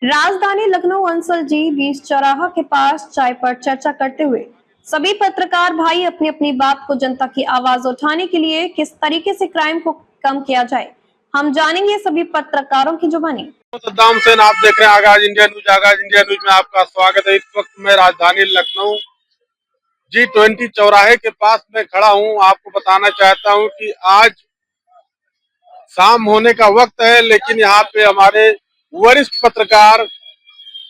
राजधानी लखनऊ अंसल जी बीच चौराहा के पास चाय पर चर्चा करते हुए सभी पत्रकार भाई अपनी अपनी बात को जनता की आवाज उठाने के लिए किस तरीके से क्राइम को कम किया जाए, हम जानेंगे सभी पत्रकारों की जुबानी। सद्दाम हुसैन, आप देख रहे हैं आगाज इंडिया न्यूज। आगाज इंडिया न्यूज में आपका स्वागत है। इस वक्त मैं राजधानी लखनऊ G20 चौराहे के पास में खड़ा हूं। आपको बताना चाहता हूं कि आज शाम होने का वक्त है, लेकिन यहाँ पे हमारे वरिष्ठ पत्रकार,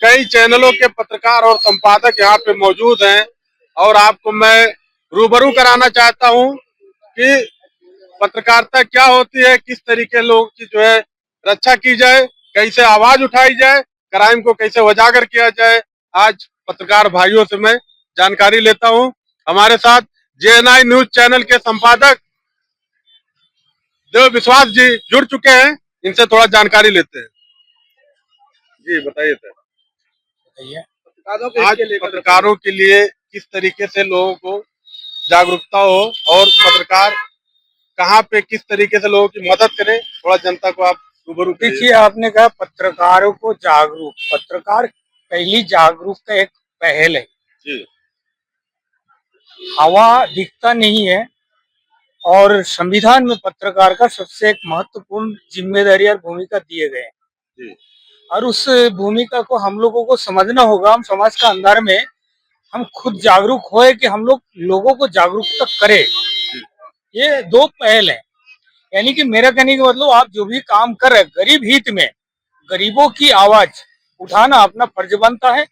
कई चैनलों के पत्रकार और संपादक यहाँ पे मौजूद हैं और आपको मैं रूबरू कराना चाहता हूँ कि पत्रकारिता क्या होती है, किस तरीके लोगों की जो है रक्षा की जाए, कैसे आवाज उठाई जाए, क्राइम को कैसे उजागर किया जाए। आज पत्रकार भाइयों से मैं जानकारी लेता हूं। हमारे साथ JNI न्यूज चैनल के संपादक देव विश्वास जी जुड़ चुके हैं, इनसे थोड़ा जानकारी लेते हैं। जी बताइए सर, आज पत्रकारों के लिए किस तरीके से लोगों को जागरूकता हो और पत्रकार कहाँ पे किस तरीके से लोगों की मदद करें, थोड़ा जनता को आप रूबरू करिए। देखिए, आपने कहा पत्रकारों को जागरूक, पत्रकार पहली जागरूक का एक पहल है जी। हवा दिखता नहीं है और संविधान में पत्रकार का सबसे एक महत्वपूर्ण जिम्मेदारी और भूमिका दिए गए हैं जी। और उस भूमिका को हम लोगों को समझना होगा। हम समाज का अंदर में हम खुद जागरूक होए कि हम लोग लोगों को जागरूकता करें। ये दो पहल है, यानी कि मेरा कहने का मतलब आप जो भी काम कर रहे हैं गरीब हित में, गरीबों की आवाज उठाना अपना फर्ज बनता है।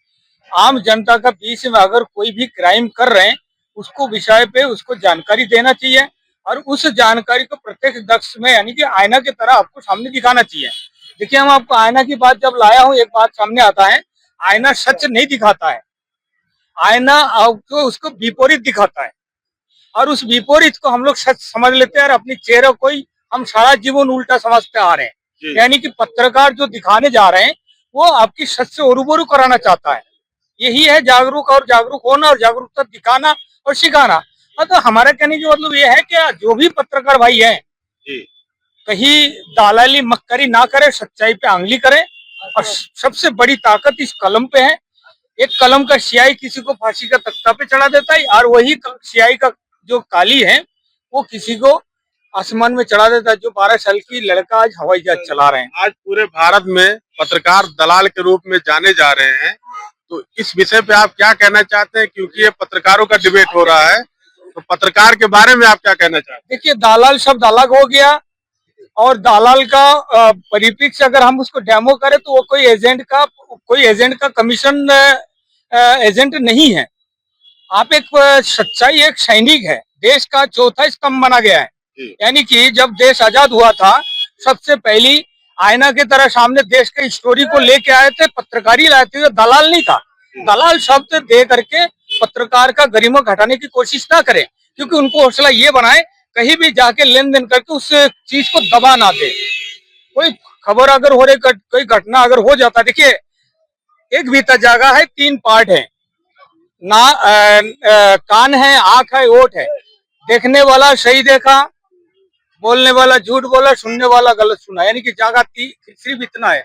आम जनता का बीच में अगर कोई भी क्राइम कर रहे हैं उसको विषय पे उसको जानकारी देना चाहिए और उस जानकारी को प्रत्यक्ष दक्ष में यानी कि आईना की तरह आपको सामने दिखाना चाहिए। देखिए, हम आपको आईना की बात जब लाया हूँ, एक बात सामने आता है, आईना सच नहीं दिखाता है, आईना आपको उसको विपरीत दिखाता है और उस विपरीत को हम लोग सच समझ लेते हैं और अपनी चेहरे को ही हम सारा जीवन उल्टा समझते आ रहे हैं। यानी कि पत्रकार जो दिखाने जा रहे हैं वो आपकी सच से रूबरू कराना चाहता है। यही है जागरूक और जागरूक होना और जागरूकता दिखाना और सिखाना। तो हमारा कहने की मतलब ये है कि जो भी पत्रकार भाई हैं कहीं दालाली मक्करी ना करे, सच्चाई पे आंगली करे और सबसे बड़ी ताकत इस कलम पे है। एक कलम का स्याही किसी को फांसी का तख्ता पे चढ़ा देता है और वही स्याही का जो काली है वो किसी को आसमान में चढ़ा देता है। जो 12 साल की लड़का आज हवाई जहाज चला रहे हैं। आज पूरे भारत में पत्रकार दलाल के रूप में जाने जा रहे हैं, तो इस विषय पे आप क्या कहना चाहते हैं? क्योंकि ये पत्रकारों का डिबेट हो रहा है, तो पत्रकार के बारे में आप क्या कहना चाहते हैं? देखिए, दालाल शब्द अलग हो गया और दालाल का परिप्रेक्ष्य अगर हम उसको डेमो करें तो वो कोई एजेंट का कमीशन एजेंट नहीं है। आप एक सच्चाई एक सैनिक है, देश का चौथा स्तंभ बना गया है। यानी कि जब देश आजाद हुआ था सबसे पहली आईना की तरह सामने देश के स्टोरी को लेके आए थे, पत्रकारी लाए थे, दलाल नहीं था। दलाल शब्द दे करके पत्रकार का गरिमा घटाने की कोशिश ना करें, क्योंकि उनको हौसला ये बनाए कहीं भी जाके लेन देन करके उस चीज को दबा ना दे। कोई खबर अगर हो रही, कोई घटना अगर हो जाता, देखिए एक बीता जागा है, 3 पार्ट है ना, कान है, आंख है, ओठ है। देखने वाला सही देखा, बोलने वाला झूठ बोला, सुनने वाला गलत सुना, यानी कि जागा सिर्फ इतना है।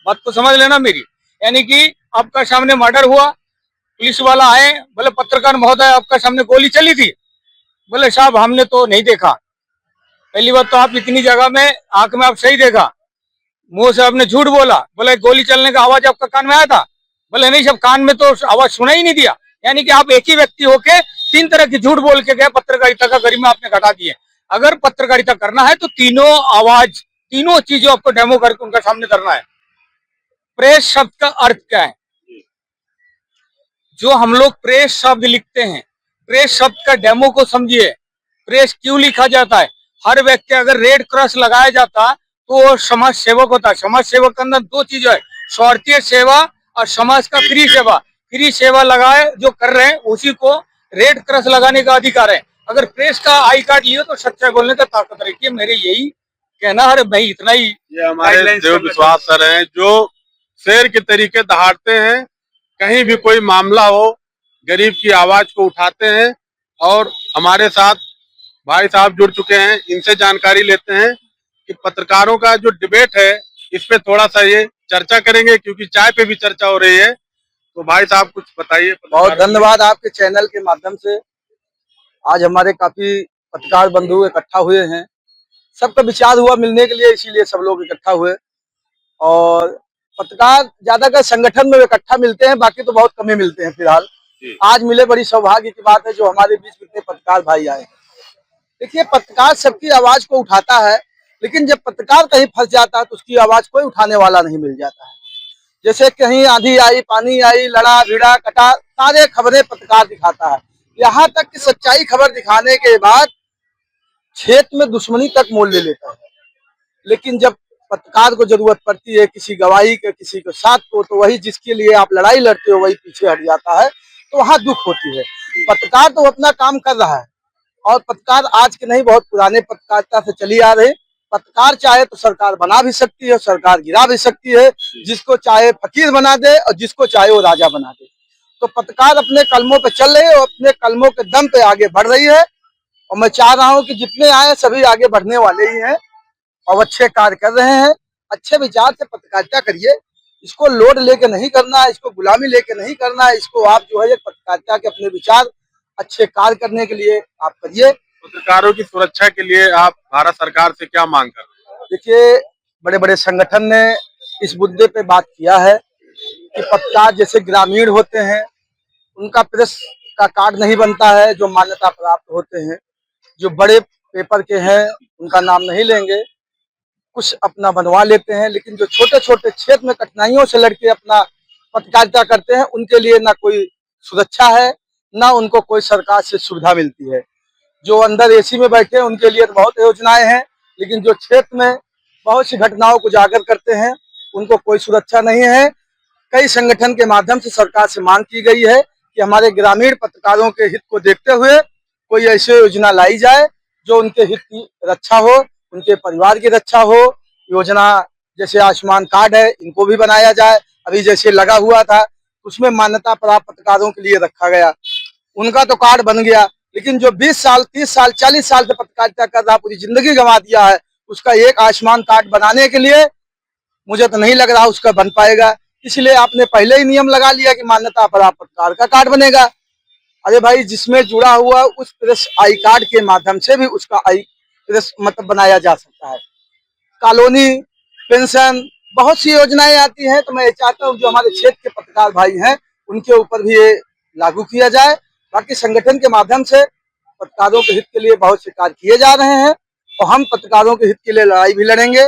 बात को समझ लेना मेरी। यानी कि आपका सामने मर्डर हुआ, पुलिस वाला आए, बोले पत्रकार महोदय आपका सामने गोली चली थी, बोले साहब हमने तो नहीं देखा। पहली बात तो आप इतनी जगह में आंख में आप सही देखा, मुंह से आपने झूठ बोला, बोले गोली चलने का आवाज आपका कान में आया था, बोले नहीं साहब कान में तो आवाज सुना ही नहीं दिया। यानी कि आप एक ही व्यक्ति होके 3 तरह की झूठ बोल के गए, पत्रकारिता का गरिमा आपने घटा दिए। अगर पत्रकारिता करना है तो तीनों चीजों आपको डेमो करके उनका सामने करना है। प्रेस शब्द का अर्थ क्या है? जो हम लोग प्रेस शब्द लिखते हैं, प्रेस शब्द का डेमो को समझिए। प्रेस क्यों लिखा जाता है? हर व्यक्ति अगर रेड क्रॉस लगाया जाता तो वो समाज सेवक होता है। समाज सेवक के अंदर 2 चीज है, स्वार्थीय सेवा और समाज का फ्री सेवा। फ्री सेवा लगाए जो कर रहे हैं उसी को रेड क्रॉस लगाने का अधिकार है। अगर प्रेस का आई कार्ड लियो तो सच्चाई बोलने का ताकत रखिए। मेरे यही कहना है भाई, इतना ही। ये हमारे देव विश्वास सर हैं जो शेर के तरीके दहाड़ते हैं। कहीं भी कोई मामला हो, गरीब की आवाज को उठाते हैं और हमारे साथ भाई साहब जुड़ चुके हैं, इनसे जानकारी लेते हैं कि पत्रकारों का जो डिबेट है इस पे थोड़ा सा ये चर्चा करेंगे, क्योंकि चाय पे भी चर्चा हो रही है। तो भाई साहब कुछ बताइए। बहुत धन्यवाद आपके चैनल के माध्यम से। आज हमारे काफी पत्रकार बंधु इकट्ठा हुए हैं, सबका विचार हुआ मिलने के लिए, इसीलिए सब लोग इकट्ठा हुए। और पत्रकार ज्यादातर संगठन में इकट्ठा मिलते हैं, बाकी तो बहुत कम ही मिलते हैं फिलहाल। आज मिले, बड़ी सौभाग्य की बात है जो हमारे बीच में इतने पत्रकार भाई आए। देखिए, पत्रकार सबकी आवाज को उठाता है, लेकिन जब पत्रकार कहीं फंस जाता है तो उसकी आवाज कोई उठाने वाला नहीं मिल जाता है। जैसे कहीं आंधी आई, पानी आई, लड़ा भिड़ा कटा, सारे खबरें पत्रकार दिखाता है। यहाँ तक कि सच्चाई खबर दिखाने के बाद क्षेत्र में दुश्मनी तक मोल ले लेता है। लेकिन जब पत्रकार को जरूरत पड़ती है किसी गवाही के, किसी के साथ को, तो वही जिसके लिए आप लड़ाई लड़ते हो वही पीछे हट जाता है, तो वहाँ दुख होती है। पत्रकार तो अपना काम कर रहा है, और पत्रकार आज के नहीं, बहुत पुराने पत्रकारिता से चली आ रही। पत्रकार चाहे तो सरकार बना भी सकती है, सरकार गिरा भी सकती है, जिसको चाहे फकीर बना दे और जिसको चाहे वो राजा बना दे। तो पत्रकार अपने कलमों पे चल रही है और अपने कलमों के दम पे आगे बढ़ रही है। और मैं चाह रहा हूँ कि जितने आए सभी आगे बढ़ने वाले ही हैं और अच्छे कार्य कर रहे हैं। अच्छे विचार से पत्रकारिता करिए, इसको लोड लेके नहीं करना है, इसको गुलामी लेके नहीं करना है, इसको आप जो है पत्रकारिता के अपने विचार अच्छे कार्य करने के लिए आप करिए। पत्रकारों की सुरक्षा के लिए आप भारत सरकार से क्या मांग कर रहे हैं? देखिए, बड़े बड़े संगठन ने इस मुद्दे पे बात किया है कि पत्रकार जैसे ग्रामीण होते हैं उनका प्रेस का कार्ड नहीं बनता है, जो मान्यता प्राप्त होते हैं। जो बड़े पेपर के हैं उनका नाम नहीं लेंगे, कुछ अपना बनवा लेते हैं, लेकिन जो छोटे छोटे क्षेत्र में कठिनाइयों से लड़के अपना पत्रकारिता करते हैं उनके लिए ना कोई सुरक्षा है, ना उनको कोई सरकार से सुविधा मिलती है। जो अंदर एसी में बैठे हैं उनके लिए तो बहुत योजनाएं हैं, लेकिन जो क्षेत्र में बहुत सी घटनाओं को उजागर करते हैं उनको कोई सुरक्षा नहीं है। कई संगठन के माध्यम से सरकार से मांग की गई है कि हमारे ग्रामीण पत्रकारों के हित को देखते हुए कोई ऐसी योजना लाई जाए जो उनके हित की रक्षा हो, उनके परिवार की रक्षा हो। योजना जैसे आयुष्मान कार्ड है, इनको भी बनाया जाए। अभी जैसे लगा हुआ था उसमें मान्यता प्राप्त पत्रकारों के लिए रखा गया, उनका तो कार्ड बन गया, लेकिन जो 20 साल 30 साल 40 साल से पत्रकारिता कर रहा, पूरी जिंदगी गंवा दिया है, उसका एक आयुष्मान कार्ड बनाने के लिए मुझे तो नहीं लग रहा उसका बन पाएगा। इसलिए आपने पहले ही नियम लगा लिया कि मान्यता प्राप्त पत्रकार का कार्ड बनेगा। अरे भाई, जिसमें जुड़ा हुआ उस प्रेस आई कार्ड के माध्यम से भी उसका आई प्रेस मतलब बनाया जा सकता है। कॉलोनी, पेंशन, बहुत सी योजनाएं आती हैं। तो मैं चाहता हूँ जो हमारे क्षेत्र के पत्रकार भाई हैं उनके ऊपर भी ये लागू किया जाए। बाकी संगठन के माध्यम से पत्रकारों के हित के लिए बहुत से कार्य किए जा रहे हैं और हम पत्रकारों के हित के लिए लड़ाई भी लड़ेंगे।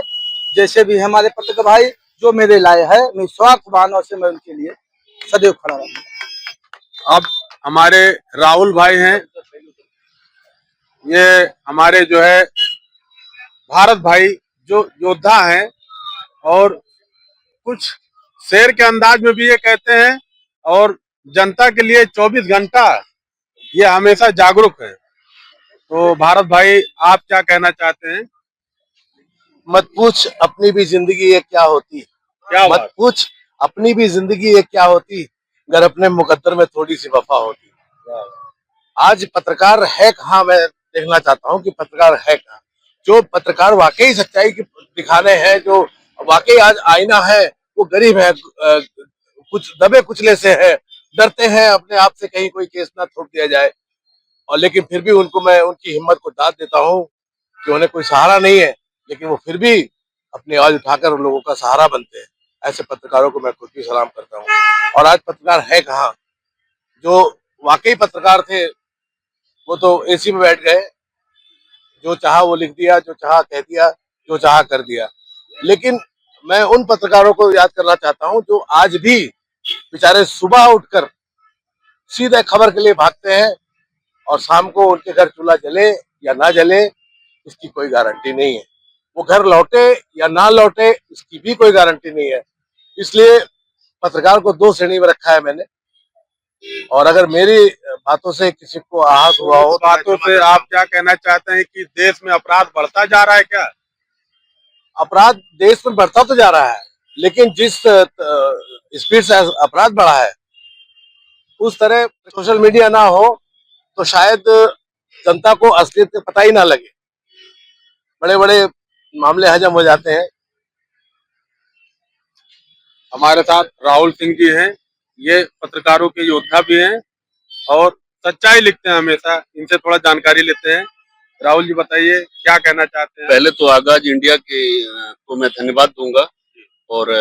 जैसे भी हमारे पत्रकार भाई जो मेरे लाए है, मैं स्वार्थ भावना से मैं उनके लिए सदैव खड़ा रहूंगा। अब हमारे राहुल भाई हैं, ये हमारे जो है भारत भाई जो योद्धा हैं, और कुछ शेर के अंदाज में भी ये कहते हैं, और जनता के लिए 24 घंटा ये हमेशा जागरूक है। तो भारत भाई, आप क्या कहना चाहते हैं? मत पूछ अपनी भी जिंदगी ये क्या होती, क्या मत पूछ अपनी भी जिंदगी ये क्या होती, अगर अपने मुकद्दर में थोड़ी सी वफा होती। आज पत्रकार है कहाँ, मैं देखना चाहता हूँ कि पत्रकार है कहाँ। जो पत्रकार वाकई सच्चाई की दिखाने हैं, जो वाकई आज आईना है, वो गरीब है, कुछ दबे कुचले से है, डरते हैं अपने आप से कहीं कोई केस ना ठोक दिया जाए। और लेकिन फिर भी उनको मैं उनकी हिम्मत को दाद देता हूँ कि उन्हें कोई सहारा नहीं है, लेकिन वो फिर भी अपनी आवाज उठाकर लोगों का सहारा बनते हैं। ऐसे पत्रकारों को मैं खुद भी सलाम करता हूँ। और आज पत्रकार है कहाँ, जो वाकई पत्रकार थे वो तो एसी में बैठ गए, जो चाहा वो लिख दिया, जो चाहा कह दिया, जो चाहा कर दिया। लेकिन मैं उन पत्रकारों को याद करना चाहता हूँ जो आज भी बेचारे सुबह उठकर सीधे खबर के लिए भागते हैं, और शाम को उनके घर चूल्हा जले या ना जले इसकी कोई गारंटी नहीं है। वो घर लौटे या ना लौटे इसकी भी कोई गारंटी नहीं है। इसलिए पत्रकार को 2 श्रेणी में रखा है मैंने। और अगर मेरी बातों से किसी को आहत हुआ हो, बातों से आप क्या कहना चाहते हैं कि देश में अपराध बढ़ता जा रहा है क्या? अपराध देश में बढ़ता तो जा रहा है, लेकिन जिस स्पीड से अपराध बढ़ा है उस तरह सोशल मीडिया ना हो तो शायद जनता को असलियत का पता ही ना लगे, बड़े बड़े मामले हजम हो जाते हैं। हमारे साथ राहुल सिंह जी हैं। ये पत्रकारों के योद्धा भी हैं और सच्चाई लिखते हैं हमेशा। इनसे थोड़ा जानकारी लेते हैं। राहुल जी बताइए क्या कहना चाहते हैं। पहले तो आगाज इंडिया के को मैं धन्यवाद दूंगा। और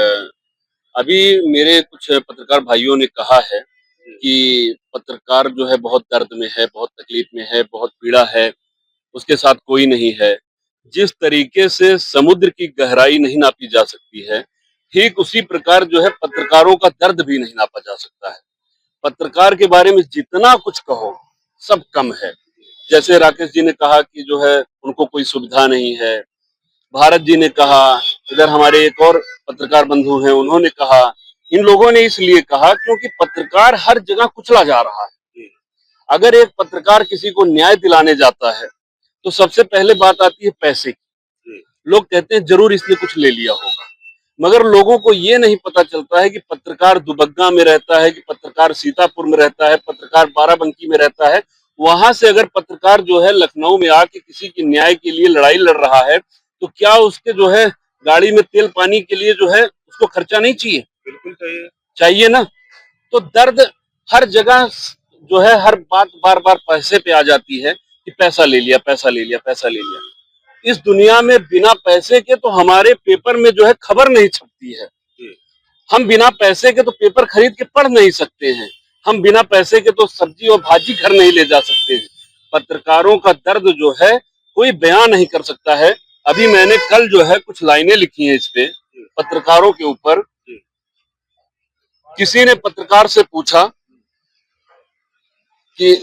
अभी मेरे कुछ पत्रकार भाइयों ने कहा है कि पत्रकार जो है बहुत दर्द में है, बहुत तकलीफ में है, बहुत पीड़ा है, उसके साथ कोई नहीं है। जिस तरीके से समुद्र की गहराई नहीं नापी जा सकती है, ठीक उसी प्रकार जो है पत्रकारों का दर्द भी नहीं नापा जा सकता है। पत्रकार के बारे में जितना कुछ कहो सब कम है। जैसे राकेश जी ने कहा कि जो है उनको कोई सुविधा नहीं है, भारत जी ने कहा, इधर हमारे एक और पत्रकार बंधु हैं, उन्होंने कहा। इन लोगों ने इसलिए कहा क्योंकि पत्रकार हर जगह कुचला जा रहा है। अगर एक पत्रकार किसी को न्याय दिलाने जाता है तो सबसे पहले बात आती है पैसे की। लोग कहते हैं जरूर इसने कुछ ले लिया होगा, मगर लोगों को ये नहीं पता चलता है कि पत्रकार दुबग्गा में रहता है, कि पत्रकार सीतापुर में रहता है, पत्रकार बाराबंकी में रहता है। वहां से अगर पत्रकार जो है लखनऊ में आके किसी के न्याय के लिए लड़ाई लड़ रहा है तो क्या उसके जो है गाड़ी में तेल पानी के लिए जो है उसको खर्चा नहीं चाहिए? बिल्कुल चाहिए, चाहिए ना। तो दर्द हर जगह जो है, हर बात बार बार पैसे पे आ जाती है कि पैसा ले लिया, पैसा ले लिया, पैसा ले लिया। इस दुनिया में बिना पैसे के तो हमारे पेपर में जो है खबर नहीं छपती है। हम बिना पैसे के तो पेपर खरीद के पढ़ नहीं सकते हैं। हम बिना पैसे के तो सब्जी और भाजी घर नहीं ले जा सकते हैं। पत्रकारों का दर्द जो है कोई बयान नहीं कर सकता है। अभी मैंने कल जो है कुछ लाइनें लिखी हैं इस पे पत्रकारों के ऊपर। किसी ने पत्रकार से पूछा कि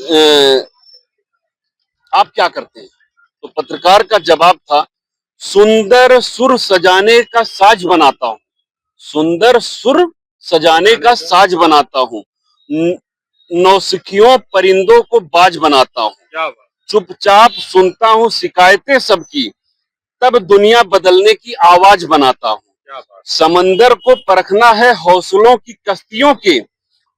आप क्या करते हैं, तो पत्रकार का जवाब था, सुंदर सुर सजाने का साज बनाता हूं, सुंदर सुर सजाने का साज बनाता हूं, नौसिखियों परिंदों को बाज बनाता हूं, चुपचाप सुनता हूं शिकायतें सबकी, तब दुनिया बदलने की आवाज बनाता हूं। समंदर को परखना है हौसलों की कश्तियों के,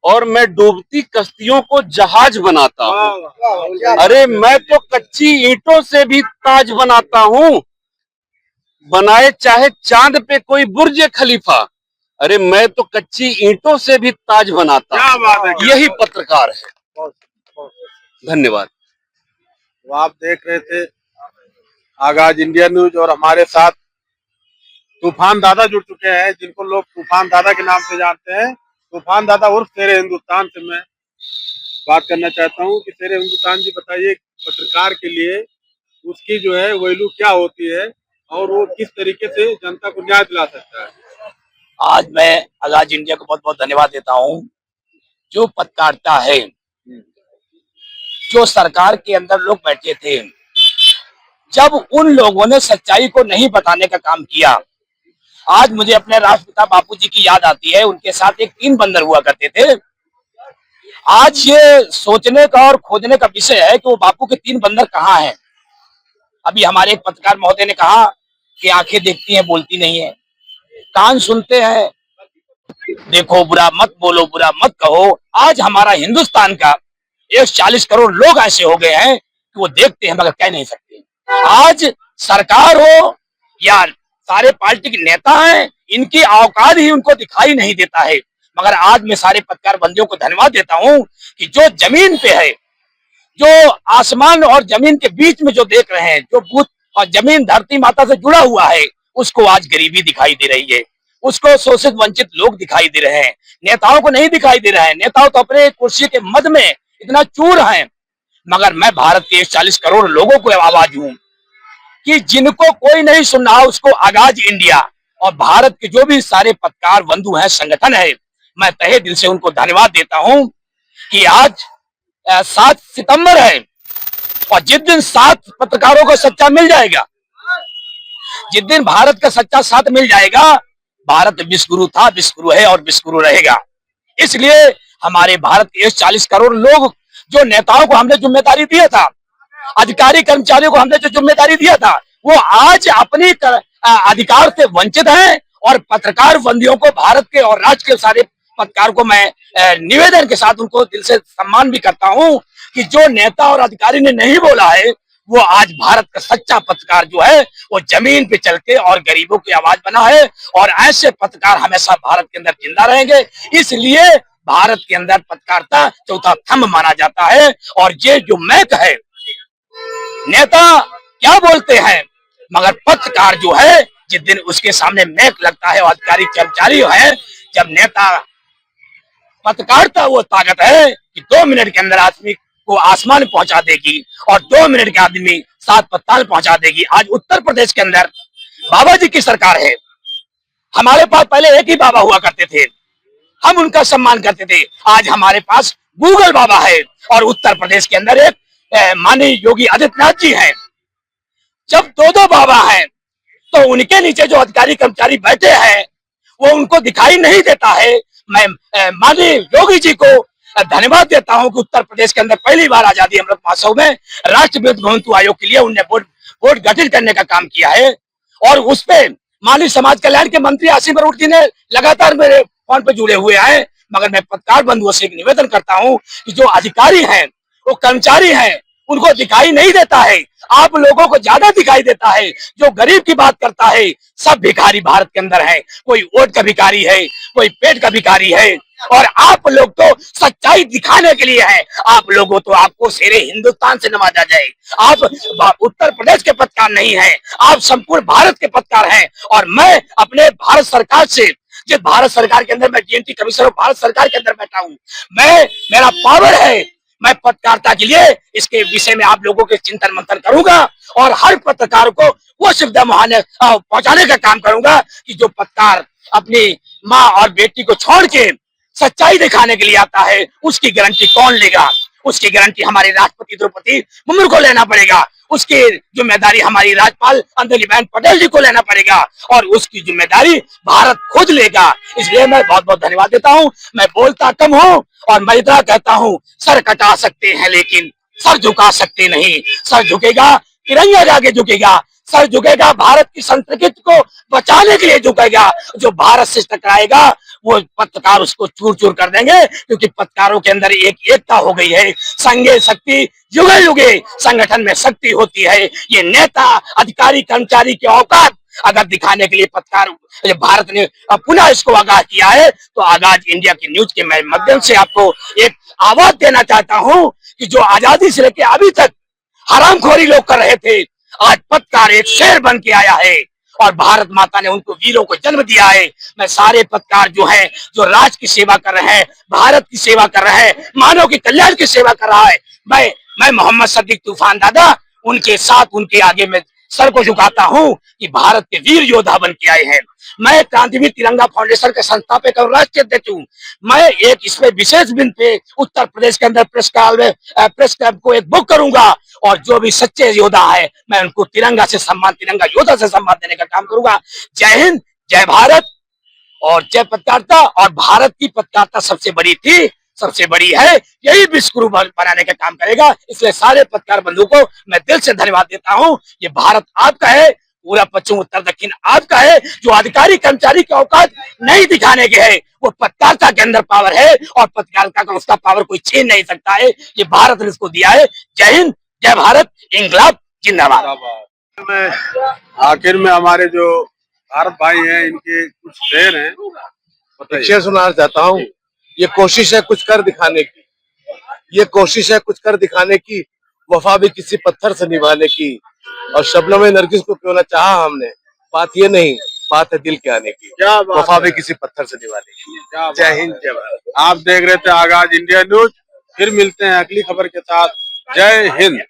और मैं डूबती कश्तियों को जहाज बनाता हूं। अरे मैं तो कच्ची ईंटों से भी ताज बनाता हूं, बनाए चाहे चांद पे कोई बुर्ज खलीफा। अरे मैं तो कच्ची ईंटों से भी ताज बनाता हूं। यही पत्रकार है। धन्यवाद। तो आप देख रहे थे आगाज इंडिया न्यूज और हमारे साथ तूफान दादा जुड़ चुके हैं, जिनको लोग तूफान दादा के नाम से जानते हैं। तूफान दादा उर्फ शेरे हिंदुस्तान से मैं बात करना चाहता हूं कि शेरे हिंदुस्तान जी बताइए पत्रकार के लिए उसकी जो है वैल्यू क्या होती है और वो किस तरीके से जनता को न्याय दिला सकता है। आज मैं आगाज इंडिया को बहुत बहुत धन्यवाद देता हूं। जो पत्रकारिता है, जो सरकार के अंदर लोग बैठे थे, जब उन लोगों ने सच्चाई को नहीं बताने का काम किया, आज मुझे अपने राष्ट्रपिता बापूजी की याद आती है। उनके साथ एक 3 बंदर हुआ करते थे। आज ये सोचने का और खोजने का विषय है कि वो बापू के 3 बंदर कहाँ हैं। अभी हमारे एक पत्रकार महोदय ने कहा कि आंखें देखती हैं, बोलती नहीं है, कान सुनते हैं, देखो बुरा मत बोलो, बुरा मत कहो। आज हमारा हिंदुस्तान का 140 करोड़ लोग ऐसे हो गए हैं कि वो देखते हैं मगर कह नहीं सकते। आज सरकार हो या सारे पार्टी के नेता हैं, इनकी औकात ही उनको दिखाई नहीं देता है। मगर आज मैं सारे पत्रकार बंधुओं को धन्यवाद देता हूं कि जो जमीन पे है, जो आसमान और जमीन के बीच में जो देख रहे हैं, जो भूत और जमीन धरती माता से जुड़ा हुआ है, उसको आज गरीबी दिखाई दे रही है, उसको शोषित वंचित लोग दिखाई दे रहे हैं। नेताओं को नहीं दिखाई दे रहा है। नेताओं तो अपने कुर्सी के मद में इतना चूर हैं। मगर मैं भारत के 40 करोड़ लोगों को आवाज हूं कि जिनको कोई नहीं सुन रहा, उसको आगाज इंडिया और भारत के जो भी सारे पत्रकार बंधु हैं, संगठन है, मैं तहे दिल से उनको धन्यवाद देता हूं कि आज 7 सितंबर है और जिस दिन 7 पत्रकारों को सच्चा मिल जाएगा, जिस दिन भारत का सच्चा साथ मिल जाएगा, भारत विश्वगुरु था, विश्वगुरु है और विश्वगुरु रहेगा। इसलिए हमारे भारत के 40 करोड़ लोग, जो नेताओं को हमने जिम्मेदारी दिया था, अधिकारी कर्मचारियों को हमने जो जिम्मेदारी दिया था, वो आज अपनी अधिकार से वंचित हैं। और पत्रकार बंधुओं को, भारत के और राज्य के सारे पत्रकार को मैं निवेदन के साथ उनको दिल से सम्मान भी करता हूं कि जो नेता और अधिकारी ने नहीं बोला है, वो आज भारत का सच्चा पत्रकार जो है वो जमीन पे चल के और गरीबों की आवाज बना है, और ऐसे पत्रकार हमेशा भारत के अंदर जिंदा रहेंगे। इसलिए भारत के अंदर पत्रकारिता चौथा स्तंभ माना जाता है। और ये जो महक है, नेता क्या बोलते हैं, मगर पत्रकार जो है जिस दिन उसके सामने महक लगता है और अधिकारी कर्मचारी है, जब नेता पत्रकारिता वो ताकत है कि 2 मिनट के अंदर आदमी को आसमान पहुंचा देगी और 2 मिनट के आदमी 7 पताल पहुंचा देगी। आज उत्तर प्रदेश के अंदर बाबा जी की सरकार है। हमारे पास पहले एक ही बाबा हुआ करते थे, हम उनका सम्मान करते थे। आज हमारे पास गूगल बाबा है और उत्तर प्रदेश के अंदर एक माननीय योगी आदित्यनाथ जी हैं। जब 2 बाबा हैं तो उनके नीचे जो अधिकारी कर्मचारी बैठे हैं वो उनको दिखाई नहीं देता है। मैं माननीय योगी जी को धन्यवाद देता हूं कि उत्तर प्रदेश के अंदर पहली बार आजादी अमृत महोत्सव में राष्ट्रपति घुमंतु आयोग के लिए उन्हें बोर्ड गठित करने का काम किया है। और उस पे माननीय समाज कल्याण के मंत्री आसिम मरूड जी ने लगातार मेरे फोन पे जुड़े हुए हैं। मगर मैं पत्रकार बंधुओं से एक निवेदन करता हूं कि जो अधिकारी हैं, वो कर्मचारी हैं, उनको दिखाई नहीं देता है। आप लोगों को ज्यादा दिखाई देता है। जो गरीब की बात करता है, सब भिखारी भारत के अंदर है। कोई वोट का भिखारी है, कोई पेट का भिखारी है, और आप लोग तो सच्चाई दिखाने के लिए है। आप लोगों तो आपको शेरे हिंदुस्तान से नवाजा जाए। आप उत्तर प्रदेश के पत्रकार नहीं हैं, आप संपूर्ण भारत के पत्रकार हैं। और मैं अपने भारत सरकार से, जिस भारत सरकार के अंदर मैं डीएनटी कमिश्नर भारत सरकार के अंदर बैठा हूं, मेरा पावर है, मैं पत्रकारिता के लिए इसके विषय में आप लोगों के चिंतन मंथन करूंगा और हर पत्रकार को वो सुविधा पहुंचाने का काम करूंगा कि जो पत्रकार अपनी माँ और बेटी को छोड़ के सच्चाई दिखाने के लिए आता है, उसकी गारंटी कौन लेगा? उसकी गारंटी हमारे राष्ट्रपति द्रौपदी मुर्मू को लेना पड़ेगा। उसकी जिम्मेदारी हमारी राज्यपाल आनंदीबेन पटेल जी को लेना पड़ेगा और उसकी जिम्मेदारी भारत खुद लेगा। इसलिए मैं बहुत बहुत धन्यवाद देता हूं। मैं बोलता कम हूं और मैं इतना कहता हूं, सर कटा सकते हैं लेकिन सर झुका सकते नहीं। सर झुकेगा, तिरंगे आगे झुकेगा। सर झुकेगा, भारत की संस्कृति को बचाने के लिए झुकेगा। जो भारत से टकराएगा वो पत्रकार उसको चूर चूर कर देंगे, क्योंकि पत्रकारों के अंदर एक एकता हो गई है। संघे शक्ति, युगे युगे संगठन में शक्ति होती है। ये नेता, अधिकारी, कर्मचारी की औकात अगर दिखाने के लिए पत्रकार भारत ने पुनः इसको आगाह किया है, तो आगाज इंडिया की न्यूज के मैं माध्यम से आपको एक आवाज देना चाहता हूं कि जो आजादी से लेकर अभी तक हरामखोरी लोग कर रहे थे, आज पत्रकार एक शेर बन के आया है और भारत माता ने उनको वीरों को जन्म दिया है। मैं सारे पत्रकार जो हैं, जो राष्ट्र की सेवा कर रहे हैं, भारत की सेवा कर रहे हैं, मानव के कल्याण की सेवा कर रहा है, मैं मोहम्मद सदीक तूफान दादा उनके साथ, उनके आगे में सर को झुकाता हूं कि भारत के वीर योद्धा बन के आए हैं। मैं क्रांतिवीर तिरंगा फाउंडेशन के संस्थापक और राष्ट्रीय अध्यक्ष हूँ। मैं एक इसमें विशेष दिन पे उत्तर प्रदेश के अंदर प्रेस क्लब को एक बुक करूंगा और जो भी सच्चे योद्धा है मैं उनको तिरंगा योद्धा से सम्मान देने का काम करूंगा। जय हिंद, जय भारत और जय पत्रकारिता। और भारत की पत्रकारिता सबसे बड़ी थी, सबसे बड़ी है, यही विश्व गुरु बनाने का काम करेगा। इसलिए सारे पत्रकार बंधु को मैं दिल से धन्यवाद देता हूं। ये भारत आपका है, पूरा पश्चिम उत्तर दक्षिण आपका है। जो अधिकारी कर्मचारी की औकात नहीं दिखाने के है, वो पत्रकारिता के अंदर पावर है और पत्रकारिता का उसका पावर कोई छीन नहीं सकता है। ये भारत ने इसको दिया है। जय हिंद, जय भारत, इंकलाब जिंदाबाद। आखिर में हमारे जो भारत भाई हैं, इनके कुछ शेर हैं, बताइए। शेर सुनाना चाहता हूँ। ये कोशिश है कुछ कर दिखाने की, ये कोशिश है कुछ कर दिखाने की, वफा भी किसी पत्थर से निभाने की। और शबनम नरगिस को क्यों ना चाहा हमने, बात ये नहीं, बात है दिल के आने की। क्या वफा भी किसी पत्थर से निभाने की। जय हिंद, जय भारत। आप देख रहे थे आगाज इंडिया न्यूज। फिर मिलते हैं अगली खबर के साथ। जय हिंद।